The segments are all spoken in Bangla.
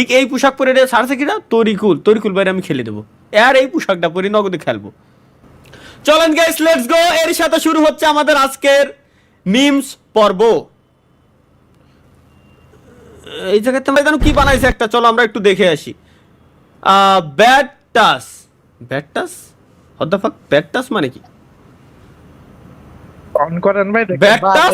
ঠিক এই পোশাক পরে এটা ছাড়ছে কিনা তরিকুল বাইরে আমি খেলে দেবো, আর এই পোশাকটা পরে নগদে খেলবো। চলেন গাইস, লেটস গো। এর সাথে শুরু হচ্ছে আমাদের আজকের মিমস পর্ব। এই জায়গাতে আমরা কি বানাইছে একটা, চলো আমরা একটু দেখে আসি। ব্যাড টাস, ব্যাড টাস, হোয়াট দ্য ফাক, ব্যাড টাস মানে কি? অন করেন ভাই, ব্যাড টাস,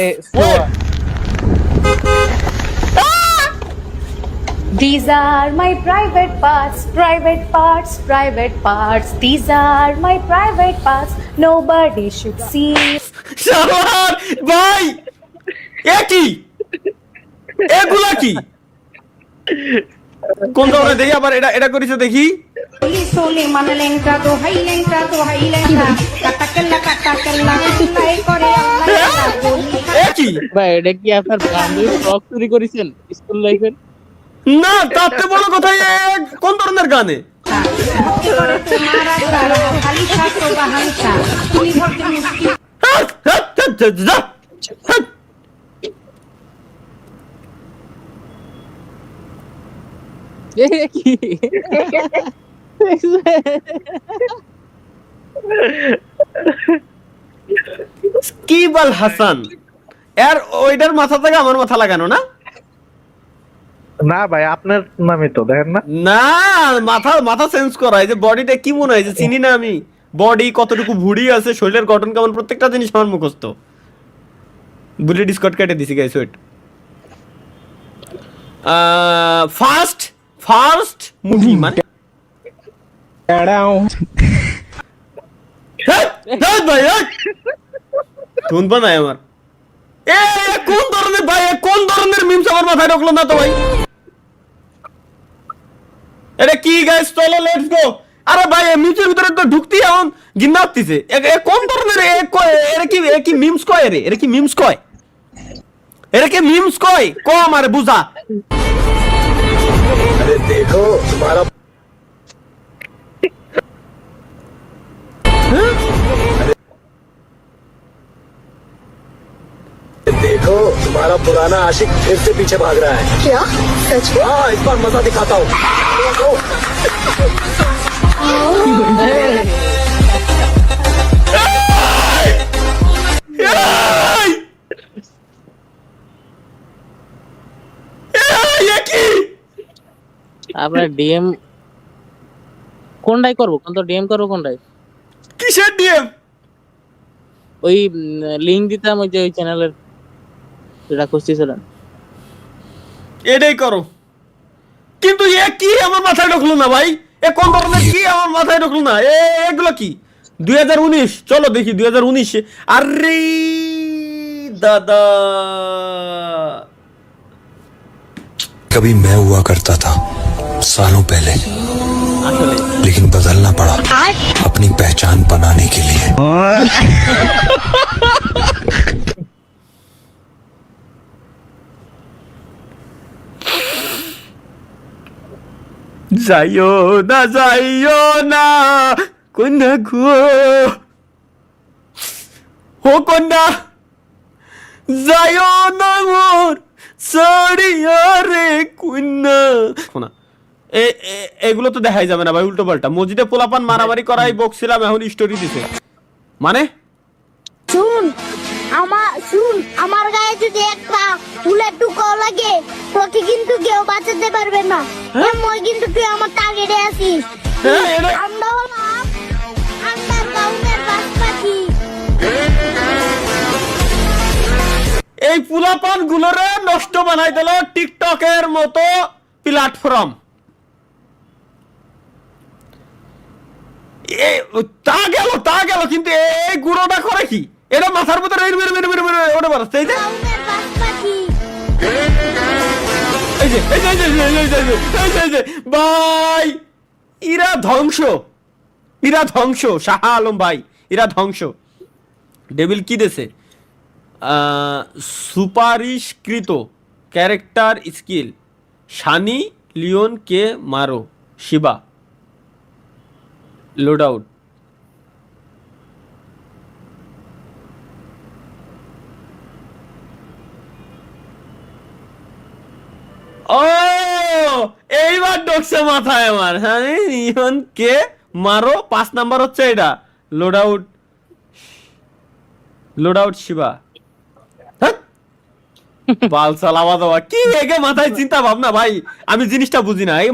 These are my private parts, private parts, private parts. These are my private parts. Nobody should see. শালার ভাই, এ কি, এগুলা কি, কোন ধরনের দেখি আবার এটা করেছে দেখি। Sole manalenka to hailenka katakalla kutai kore এ কি ভাই এটা কি আপনার বান্ধবী ব্লগ চুরি করেছেন স্কুল লাইফের? না, তাতে বড় কথা কোন ধরনের গানে? কি সাকিব আল হাসান, এর ওইটার মাথা থেকে আমার মাথা লাগানো না? না ভাই, আপনার নামই তো দেখেন না। না, মাথা চেঞ্জ করা, এই যে বডিটা কি মনে হয় যে চিনি না আমি, বডি কতটুকু ভুড়ি আছে, শরীরের গঠন কেমন, প্রত্যেকটা জিনিস আমার মুখস্থ। বুলেট স্কট কেটে দিছি গাইস, ওয়েট। ফার্স্ট মুভি মানে ভাই কোন বানায় আমার, কোন ধরনের ভাই, কোন ধরনের মিমস আমার মাথায় ঢুকলো না তো ভাই। এটা কি গাইস, চলো লেটস গো। আরে ভাই মিমসের ভিতরে তো ঢুকতি এখন গিন্না হতিছে, কোন ধরনের এরা কি মিমস কয় রে, এরা কি মিমস কয়, এরা কি মিমস কয় আমারে বুঝা। अरे देखो तुम्हारा देखो तुम्हारा पुराना आशिक फिर से पीछे भाग रहा है। क्या सच में? हाँ, इस बार मजा दिखाता हूँ। আমরা ডিএম কোনটাই করবো, কোন তো ডিএম করবো কোনটাই? কিসের ডিএম? ওই লিংক দিতাম ওই যে ওই চ্যানেলের, যেটা খুঁজতেছিলেন এটাই করো। কিন্তু এ কি আমার মাথায় ঢুকলো না ভাই, এ কোন ধরনের কি আমার মাথায় ঢুকলো না, এগুলো কি? 2019, চলো দেখি 2019। আরে দাদা, कभी मैं हुआ करता था सालों पहले, लेकिन बदलना पड़ा अपनी पहचान बनाने के लिए। যাইও না কন্যা গো, ও কন্যা যাইও না মোর সরিয়া রে কন্যা। শোনা, এগুলো তো দেখাই যাবে না ভাই, উল্টো পাল্টা। মসজিদে পোলাপান মারামারি করাই বকছিলাম, এখন স্টোরি দিছে মানে। শুন আমার গায়ে যদি একটা ফুলের টুকাও লাগে, তোকে কিন্তু কেউ বাঁচাতে পারবে না। মই কিন্তু তুই আমার টার্গেটে আছিস। আমরা হলাম আন্ডার গ্রাউন্ডের বাসপাখি। এই পোলাপান গুলোরে নষ্ট বানাই দিল টিকটকের মতো প্ল্যাটফর্ম। তা গেল কিন্তু এই গুঁড়োটা করে কি, এটা মাথার ভিতরে ওটা বাড়াচ্ছে। এই যে ভাই, ইরা ধ্বংস শাহ আলম ভাই, ইরা ধ্বংস। ডেভিল কি দেছে? সুপারিশকৃত ক্যারেক্টার স্কিল, শানি লিওন কে মারো শিবা লোড আউট। ও এইবার ঢুকছে মাথায় আমার। হ্যাঁ ইহন কে মারো 5 নাম্বার হচ্ছে এটা লোড আউট শিবা। হ্যাঁ? বাল সালামা দেওয়া কি একে মাথায় চিন্তা ভাবনা ভাই, আমি জিনিসটা বুঝি না এই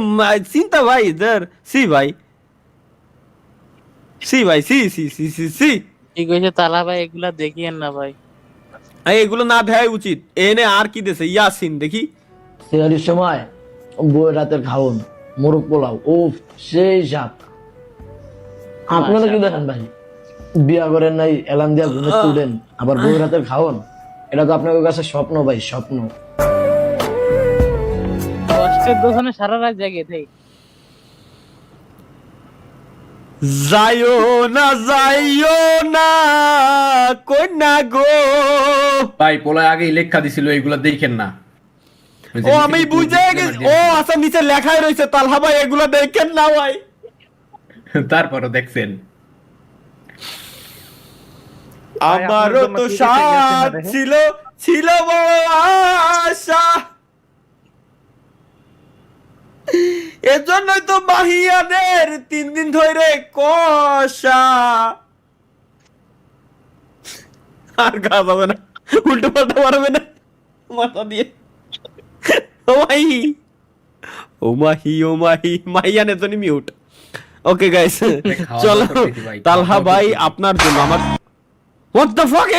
চিন্তা ভাই ইদার সি ভাই সি ভাই সি সি সি সি সি ঠিক হয়েছে তালা ভাই, এগুলা দেখিয়েন না ভাই। এগুলো না দেখাই উচিত। এনে আর কি দেশে ইয়াসিন দেখি সেহারির সময় বউয়ের রাতের খাওন মোরগ পোলাও, ও সেই স্বাদ। আপনারা কি দেখেন ভাই, বিয়া করেন নাই, এলান দিয়া ঘুমে তুলেন, আবার বউয়ের রাতের খাওন, এটা তো আপনাদের কাছে স্বপ্ন ভাই, স্বপ্ন। কষ্টের দোষণে সারা রাত জাগে থাই। যাইও না কন্যা গো। ভাই পোলায় আগেই লেখা দিছিল, এইগুলা দেখেন না। ও আমি বুঝে গেছি, ও আচ্ছা নিচে লেখাই রয়েছে তালহা ভাই এগুলো দেখেন না ভাই। তারপরও দেখছেন। আমারও তো সাথ ছিল বড় আশা, এজন্যই তো মাহিয়াদের 3 দিন ধরে কষা। আর গা যাবে না, উল্টো পাল্টা পারবে না মাথা দিয়ে। ও মাহি মাহিয়ান এজন্যই মিউট। ওকে গাইস চলো তালহা ভাই আপনার জন্য আমার হোয়াট দ্য ফাক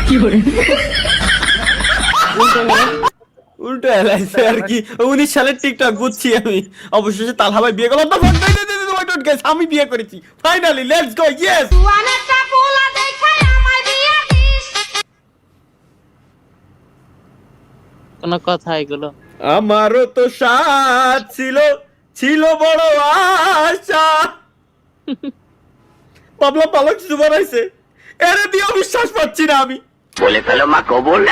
কি উল্টো এলাইছে আর কি। 19 সালের টিকটক বুঝছি আমি। অবশেষে তালহা ভাই বিয়ে করলো। আমি বিয়ে করেছি ফাইনালি, লেটস গো ইয়েস। কোন কথা এগুলো? আমারও তো সাথ ছিল বড় আশা। পাবলা পালক কিছু বানাইছে, এরে দিয়েও বিশ্বাস পাচ্ছি না আমি। বলে ফেলো মা কবুল।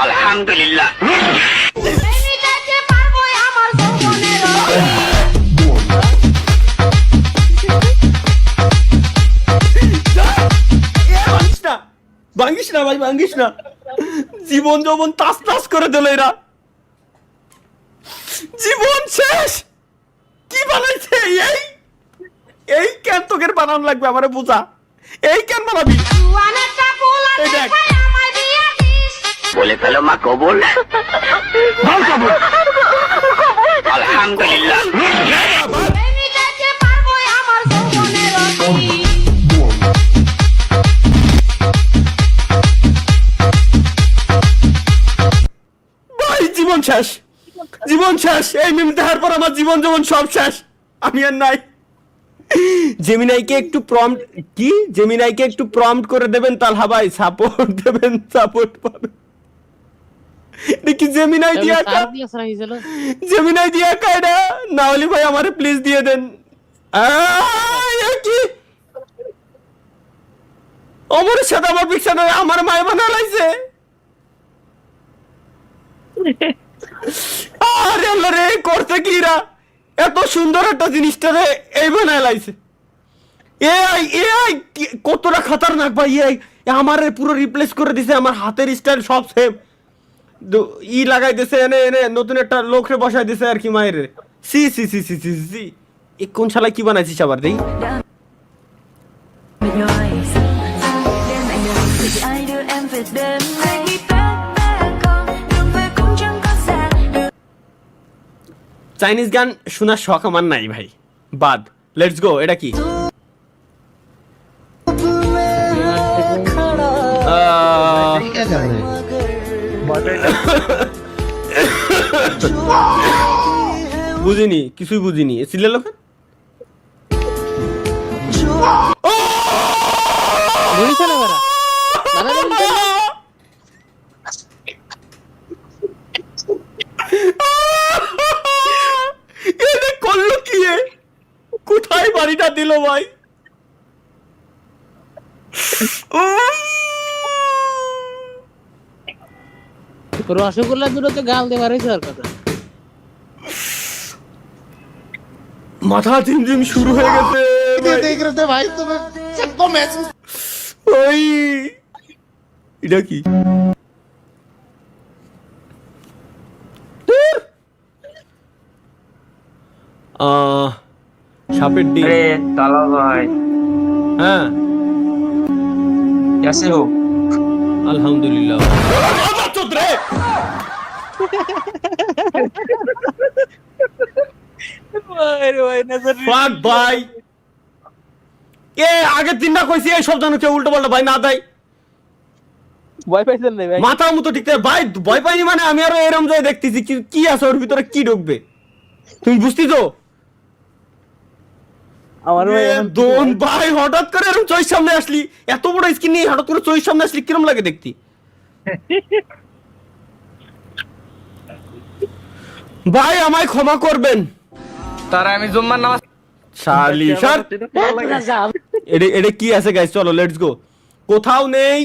আলহামদুলিল্লাহ। ভাঙ্গিস না ভাই, ভাঙ্গিস না। জীবন যৌবন তাস তাস করে দিল এরা, জীবন শেষ। কি বানাইছে এই কেন তোকের বানানো লাগবে আমারে বোঝা, এই কেন বানাবি? এই দেখ বলে ফেলো মা কবুল। আলহামদুলিল্লাহ। ভাই জীবন শেষ, জীবন শেষ। এই মিম দেখার পর আমার জীবন যেমন সব শেষ, আমি আর নাই। জেমিনাইকে একটু প্রম্পট করে দেবেন তালহা ভাই, সাপোর্ট দেবেন, সাপোর্ট পাবেন। দেখি জেমিনাই দিয়া কায়দা না হলে ভাই আমারে প্লিজ দিয়ে দেন। কি অমরের সাথে আমার পিকচার আমার মায় বানা লাইছে। আরে আল্লাহ রে, করতে কি রা এত সুন্দর একটা জিনিসটা রে এই বানায় লাইছে। এআই কতটা খতরনাক ভাই। এআই আমারে পুরো রিপ্লেস করে দিছে, আমার হাতের স্টাইল সব সেম। লাগাই দিছে, এনে নতুন একটা লোকরে বসাই দিছে আর কি মায়ের। সি সি সি সি সি সি কোন শালা কি বানাইছিস আবার দেখি। চাইনিজ গান শোনার শখ আমার নাই ভাই, বাদ। Let's go. এটা কি? বুঝিনি, কিছুই বুঝিনি। সিরিয়াল লোক করলো কি? কোথায় বাড়িটা দিল ভাই? রসগোল্লা দুটো তো গাল দেওয়ার কথা। মাথা ঝিমঝিম শুরু হয়ে গেছে ভাই। ওই এটা কি সাপের ডিম। তালা ভাই হ্যাঁ कैसे हो আলহামদুলিল্লাহ। Fuck ভাই, এ আগে তিনটা কইছি এই সব জানো কেউ উল্টো পাল্টা ভাই না দেয় ভয় পাইছেন না ভাই? মাথা মতো ঠিক থাকে ভাই। ভয় পাইনি মানে আমি আরো এরম যায় দেখতেছি কি আছে ওর ভিতরে, কি ঢুকবে তুমি বুঝতেছো? আমার ভাই এখন দোন ভাই হঠাৎ করে এরকম চোখের সামনে আসলি, এত বড় স্ক্রিন নিয়ে হঠাৎ করে চোখের সামনে আসলি কিরম লাগে দেখতে? ভাই আমায় ক্ষমা করবেন। তারা আমি জুম্মার নামাজ শালি স্যার এটা কি আছে গাইস, চলো লেটস গো। কোথাও নেই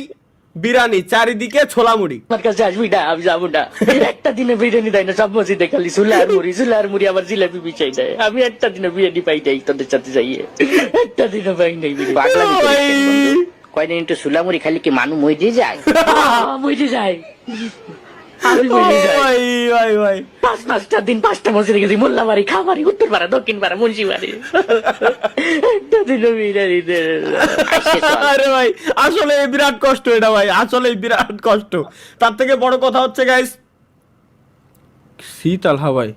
বিরিয়ানি, চারিদিকে ছোলা মুড়ি। আমার কাছে আসবি না, আমি যাবো না। একটা দিনে বিরিয়ানি দেয় না, সব মসজিদে খালি সুলার মুড়ি আবার জিলাপি বিছাই দেয়। আমি একটা দিনে বিরিয়ানি পাই নাই তোদের সাথে যাইয়ে, একটা দিনে পাই নাই বিরিয়ানি। কয়দিন একটু সুলামুড়ি খালি কি মানুষ মইজে যায়? মইজে যায়, আমি মইজে যাই। ভাই ভাই ভাই 5টা দিন 5টা মসজিদে গেছি, মোল্লাবাড়ি, খামারি, উত্তরপাড়া, দক্ষিণপাড়া, মুন্সিবাড়ি, একটা দিনে বিরিয়ানি দেয় না। আরে ভাই আসলে বিরাট কষ্ট এটা ভাই, আসলে বিরাট কষ্ট। তার থেকে বড় কথা হচ্ছে গাইস শীতল হাওয়ায়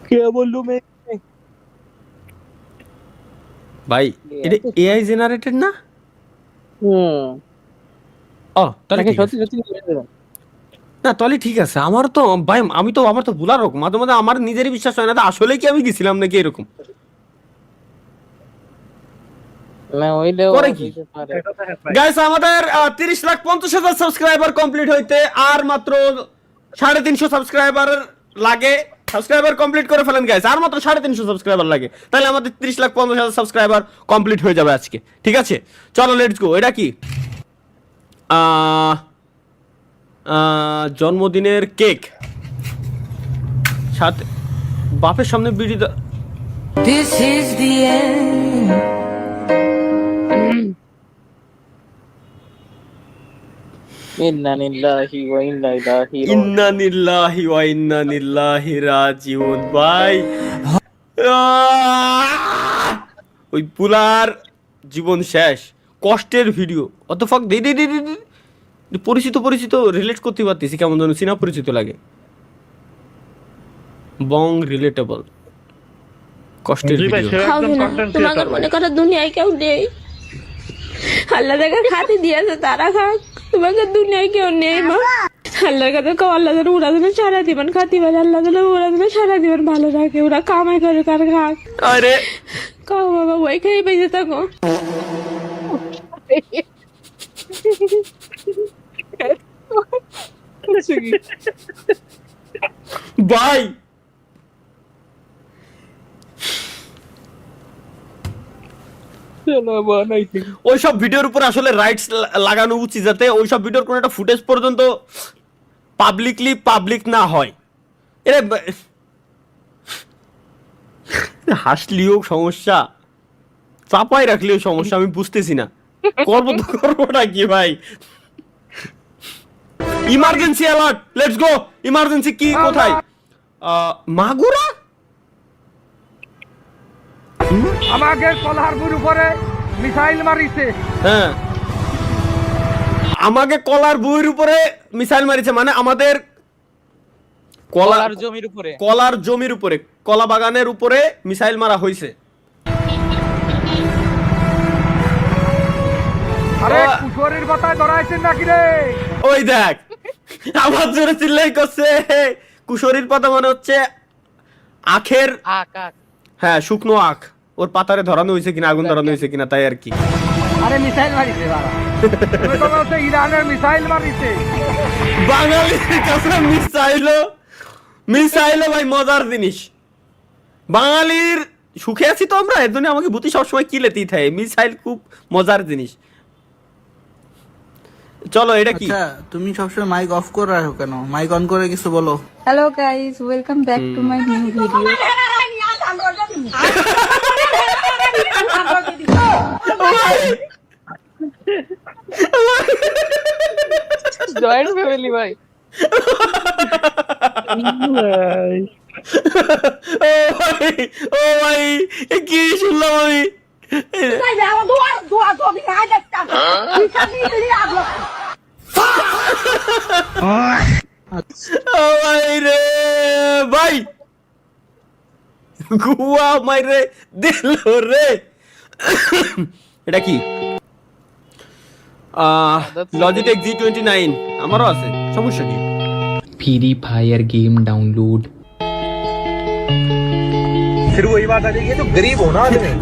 কে বললু মে ভাই এটা এআই জেনারেটেড না? ও তাহলে নাকি ঠিক আছে। সত্যি সত্যি না তাহলে ঠিক আছে। আমার তো ভাই আমার তো ভুলার রকম মাঝে মাঝে আমার নিজেরই বিশ্বাস হয় না আসলে কি আমি গেছিলাম নাকি এরকম না হইলেও করে কি? হইতে পারে। গাইস আমাদের 30,50,000 সাবস্ক্রাইবার কমপ্লিট হইতে আর মাত্র 350 সাবস্ক্রাইবার লাগে। সাবস্ক্রাইবার কমপ্লিট করে ফেলেন গাইস, আর মাত্র 350 সাবস্ক্রাইবার লাগে, তাহলে আমাদের 30,50,000 সাবস্ক্রাইবার কমপ্লিট হয়ে যাবে আজকে। ঠিক আছে চলো লেটস গো। এটা কি জন্মদিনের কেক, সাথে বাপের সামনে বিড়ি This is the end. ইন্না লিল্লাহি ওয়া ইন্না ইলাইহি রাজিউন। ইন্না লিল্লাহি ওয়া ইন্না ইলাইহি রাজিউন। ভাই ওই পুলার জীবন শেষ, কষ্টের ভিডিও অত ফাক পরিচিত রিলেট করতে পারতেছি, কেমন যেন চিনা পরিচিত লাগে। বং রিলেটেবল কষ্টের ভিডিও। তোমাকে মনে করো দুনিয়ায় কেউ নেই, আল্লাহ যাকে খাতি দিয়েছে তারা খাক, তোমাকে দুনিয়ায় কেউ নেই মা। আল্লাহর কাছে কও আল্লাহ যেন ওরা যেন সারা জীবন খাতি পারে, আল্লাহ যেন ওরা যেন সারা জীবন ভালো রাখে, ওরা কামাই করে কার খাক। আরে কাও বাবা ওই খেয়ে বেঁচে থাকো। ভাই ওইসব ভিডিওর উপর আসলে রাইটস লাগানো উচিত, যাতে ওইসব ভিডিওর কোনো একটা ফুটেজ পর্যন্ত পাবলিক না হয়। এরে হাসলিও সমস্যা, চাপাই রাখলেও সমস্যা, আমি বুঝতেছি না করবোটা কি ভাই। Emergency alert, let's go. Emergency কি কোথায়? মাগুরা আমাকে কলারপুর উপরে মিসাইল মারিছে। হ্যাঁ আমাকে কলার বইয়ের উপরে মিসাইল মারিছে, মানে আমাদের কলার জমির উপরে কলা বাগানের উপরে মিসাইল মারা হয়েছে। আরে কুশোরের কথা ধরাইছেন নাকি রে? ওই দেখ আমার জোরে চিল্লাই করছে। কুশোরীর পাতা মানে হচ্ছে আখের, হ্যাঁ শুকনো আখ, ওর পাতারে ধরানো হয়েছে কিনা, আগুন ধরানো হয়েছে কিনা, তাই আর কি। আরে মিসাইল মারিছে বাবা, তুমি তো বলছো ইরানের মিসাইল মারিছে। বাঙালির কাছে মিসাইল ভাই মজার জিনিস। বাঙালির সুখে আছি তো আমরা, এর জন্য আমাকে ভূতি সবসময় কিলেতেই থাকে। মিসাইল খুব মজার জিনিস। চলো এটা কি? আচ্ছা তুমি সবসময় মাইক অফ করে রাখো কেন? মাইক অন করে কিছু বলো। Hello guys, welcome back to my new video. Joint family ভাই। ও ভাই এ কি শুনলাম আমি? ও ভাই রে ভাই, গুয়া মাইরে দিল রে। এটা কি? লজিটেক G29 আমারও আছে, সমস্যা কি? Free fire game download. फिर वही बात आ जाएगी, तो गरीब हो ना आदमी,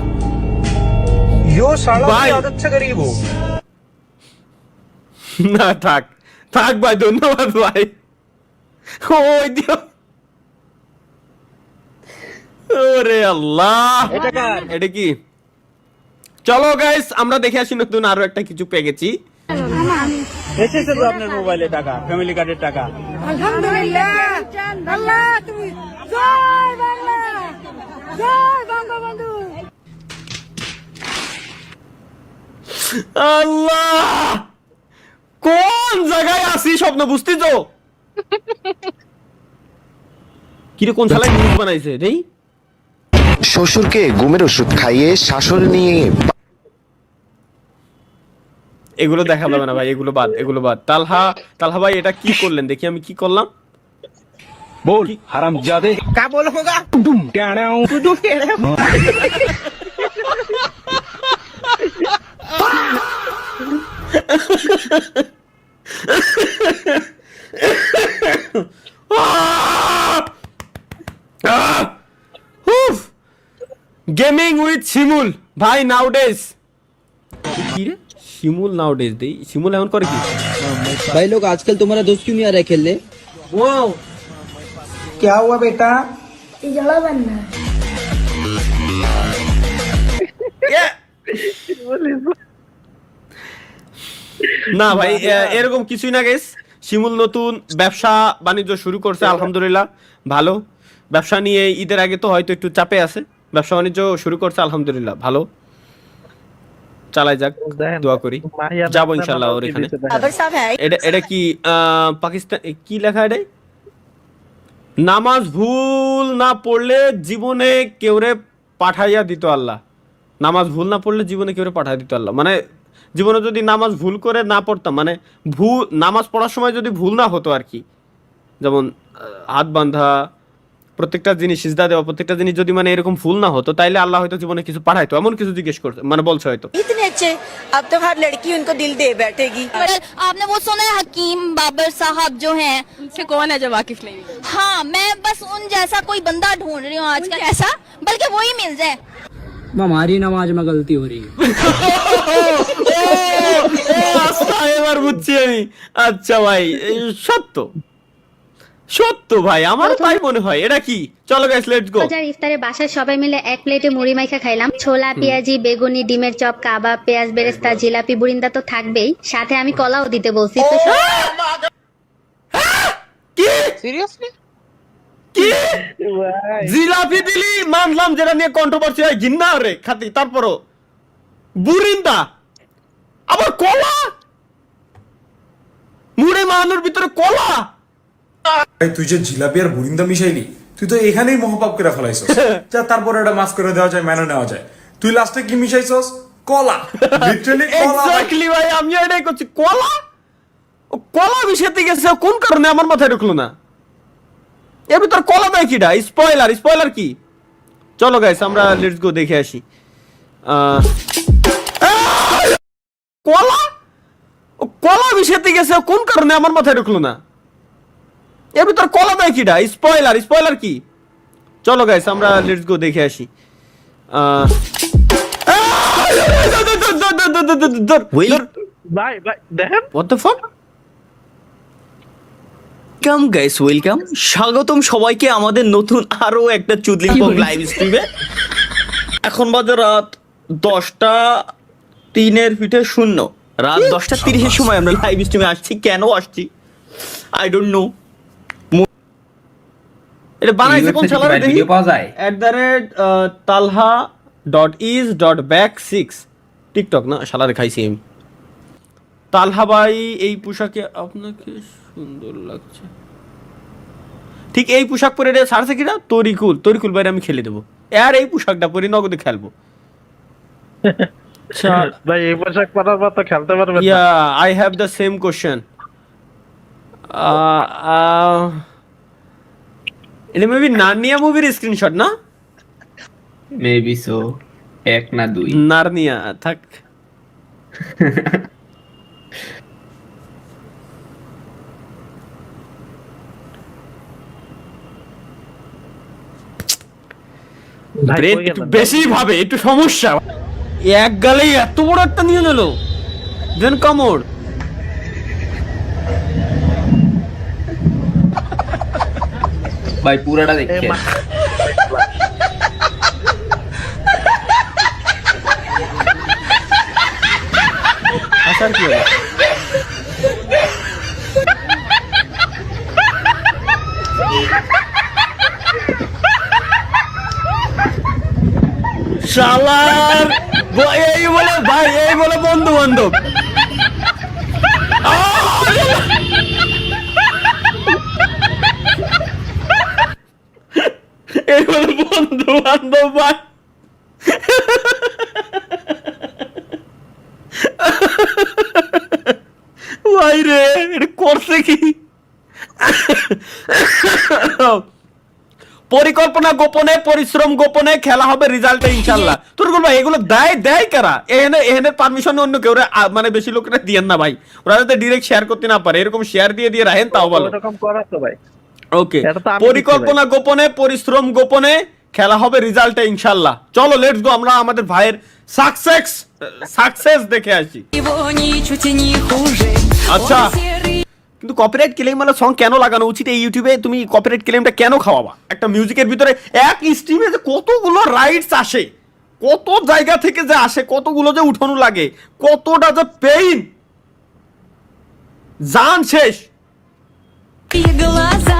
यो साला भाई। आदत से गरीब हो। না থাক থাক ভাই, ধন্যবাদ ভাই। ওই দিও, ওরে আল্লাহ, এটা কি? চলো গাইস আমরা দেখে আসি নতুন আরো একটা কিছু পেয়ে গেছি। এসেছে তো আপনার মোবাইলে টাকা, ফ্যামিলি কার্ডের টাকা। আলহামদুলিল্লাহ। আল্লাহ তুমি জয় বাংলা, জয় বঙ্গবন্ধু। আল্লাহ, কোন জায়গায় আছি স্বপ্ন বুঝতে তো? কিরে কোন শালায় নিউজ বানাইছে রে? শ্বশুরকে ঘুমের ওষুধ খাইয়ে শাশুড়ি নিয়ে এগুলো দেখা যাবে না ভাই, এগুলো বাদ, এগুলো বাদ। তালহা ভাই এটা কি করলেন দেখি, আমি কি করলাম? बोल हरामजादे क्या बोल होगा? डुम टेढ़ाऊं डुम टेढ़ाऊं। গেমিং উইথ শিমুল ভাই নাউডেজ। কি রে শিমুল নাউডেজ দেই? শিমুল এখন করে কি? भाई लोग आजकल तुम्हारा दोस्त क्यों नहीं आ रहा है खेलने? वो क्या हुआ बेटा? जला बनना না ভাই এরকম কিছুই না গেস। শিমুল নতুন ব্যবসা বাণিজ্য শুরু করছে, আলহামদুলিল্লাহ ভালো। ব্যবসা নিয়ে ঈদের আগে তো হয়তো একটু চাপে আছে, ব্যবসা বাণিজ্য শুরু করছে আলহামদুলিল্লাহ ভালো। চালাই যাক, দোয়া করি, যাবো ইনশাল্লাহ ওর এখানে। এটা কি পাকিস্তান কি লেখা? এটা নামাজ ভুল না পড়লে জীবনে কেউরে পাঠাইয়া দিত আল্লাহ। নামাজ ভুল না পড়লে জীবনে কেউরে পাঠাইয়া দিত আল্লাহ, মানে জীবনে যদি নামাজ ভুল করে না পড়তাম, মানে ভুল নামাজ পড়ার সময় যদি ভুল না হতো আর কি, যেমন হাত বাঁধা, প্রত্যেকটা জিনিস সিজদা দেওয়া, প্রত্যেকটা জিনিস যদি মানে এরকম ভুল না হতো তাইলে আল্লাহ হয়তো জীবনে কিছু পাঠাইতো, এমন কিছু জিজ্ঞেস করতে মানে বলছে হয়তো। इतने अच्छे, अब तो हर लड़की उनको दिल दे बैठेगी। आपने वो सुना है हकीम बाबर साहब जो हैं? उनसे कौन है जो वाकिफ नहीं? हाँ, मैं बस उन जैसा कोई बंदा ढूंढ रही हूँ आजकल, ऐसा बल्कि वो ही मिल जाए। हमारी नमाज में गलती हो रही है। এবার বুঝছি আমি। আচ্ছা ভাই সত্য সত্য ভাই, আমার তাই মনে হয়। এটা কি? চলো গাইস লেটস গো। ইফতারে বাসায় সবাই মিলে এক প্লেটে মুড়ি মাইখা খাইলাম। ছোলা, পেঁয়াজি, বেগুনি, ডিমের চপ, কাবাব, পেঁয়াজ বেরেস্তা, জিলাপি, বুরিন্দা তো থাকবেই, সাথে আমি কলাও দিতে বলছি। তো কি সিরিয়াসলি কি জিলাপি দিলি মানলাম, যেটা নিয়ে কন্ট্রোভার্সি হয় ঘিন্না রে খাতি, তারপরও বুরিন্দা আবার কলা, মুড়ে মানানোর ভিতরে কলা। তুই যে জিলাপি আর বুরিন্দা মিশাইলি, তুই তো এখানেই মহাপাপ করে ফেলাইছস। যা তারপর এটা মাফ করে দেওয়া যায়, মেনে নেওয়া যায়। তুই লাস্টে কি মিশাইছস? কলা, লিটারালি কলা। এক্স্যাক্টলি ভাই, আমি এটাই করছি। কলা, কলা মিশাতে গেছে কোন কারণে আমার মাথায় ঢুকলো না। এর ভিতর কলা দেয় কিডা? স্পয়লার, স্পয়লার কি? চলো গাইস আমরা লেটস গো দেখে আসি। কলা, কলা মিশাতে গেছে কোন কারণে আমার মাথায় ঢুকলো না। এর ভিতর কলা দেয় কিডা? স্পয়লার, স্পয়লার কি? চলো গাইস আমরা লেটস গো দেখে আসি। ভাই ভাই দেখেন What the fuck? Welcome guys, welcome, স্বাগতম সবাইকে আমাদের নতুন আরো একটা চুদলিং পং লাইভ স্ট্রিমে। এখন বাজে রাত 10:03 রাত 10:30 সময় আমরা লাইভ স্ট্রিমে আসছি। কেন আসছি আই ডোন্ট নো। এটা বানাইছে কোন শালারে দেখি? ভিডিও পাওয়া যায় @talha.is.back6 টিকটক না, শালারে খাইছি আমি। তালহা ভাই এই পোশাকে আপনাকে সুন্দর লাগছে। ঠিক এই পোশাক পরে রে সারছে কিনা? তরিকুল ভাই আমি খেলে দেবো। আর এই পোশাকটা পরে নগদে খেলবো। ভাই এই পোশাক পরার পর তো খেলতে পারবেন না। Yeah, I have the same question. এটা মেবি নার্নিয়া মুভির স্ক্রিনশট না? মেবি সো, 1 না 2 নার্নিয়া থাক। ব্রেন একটু বেশি ভাবে, একটু সমস্যা। এক গালেই এত বড় একটা নিয়ে নিল। দেন কামড়। ভাই পুরাটা দেখে আসার কি হলো? শালার এই বলে ভাই, এই বলে বন্ধু বান্ধব। এই বলে বন্ধু বান্ধব ভাই। ভাই রে এটা করছে কি? পরিকল্পনা গোপনে, পরিশ্রম গোপনে, খেলা হবে রেজাল্টে ইনশাআল্লাহ। তোর ভাই এগুলো দেয় কারা? এখানে পারমিশন অন্য কেউ মানে বেশি লোকেরা দিয়েন না ভাই, ওরা যাতে ডিরেক্ট শেয়ার করতে না পারে, এরকম শেয়ার দিয়ে রাখেন তাও ভালো। এরকম করা তো ভাই। ওকে, পরিকল্পনা গোপনে, পরিশ্রম গোপনে, খেলা হবে রেজাল্টে ইনশাআল্লাহ। চলো লেটস গো, আমরা আমাদের ভাইয়ের সাকসেস দেখে আসি। আচ্ছা, কিন্তু কপিরাইট ক্লেম মানে সং কেন লাগানো উচিত এই ইউটিউবে? তুমি কপিরাইট ক্লেমটা কেন খাওয়াবা? একটা মিউজিকের ভিতরে এক স্ট্রিমে যে কতগুলো রাইটস আসে, কত জায়গা থেকে যে আসে, কতগুলো যে উঠানো লাগে, কতটা যে পেইন, জান শেষ। глаза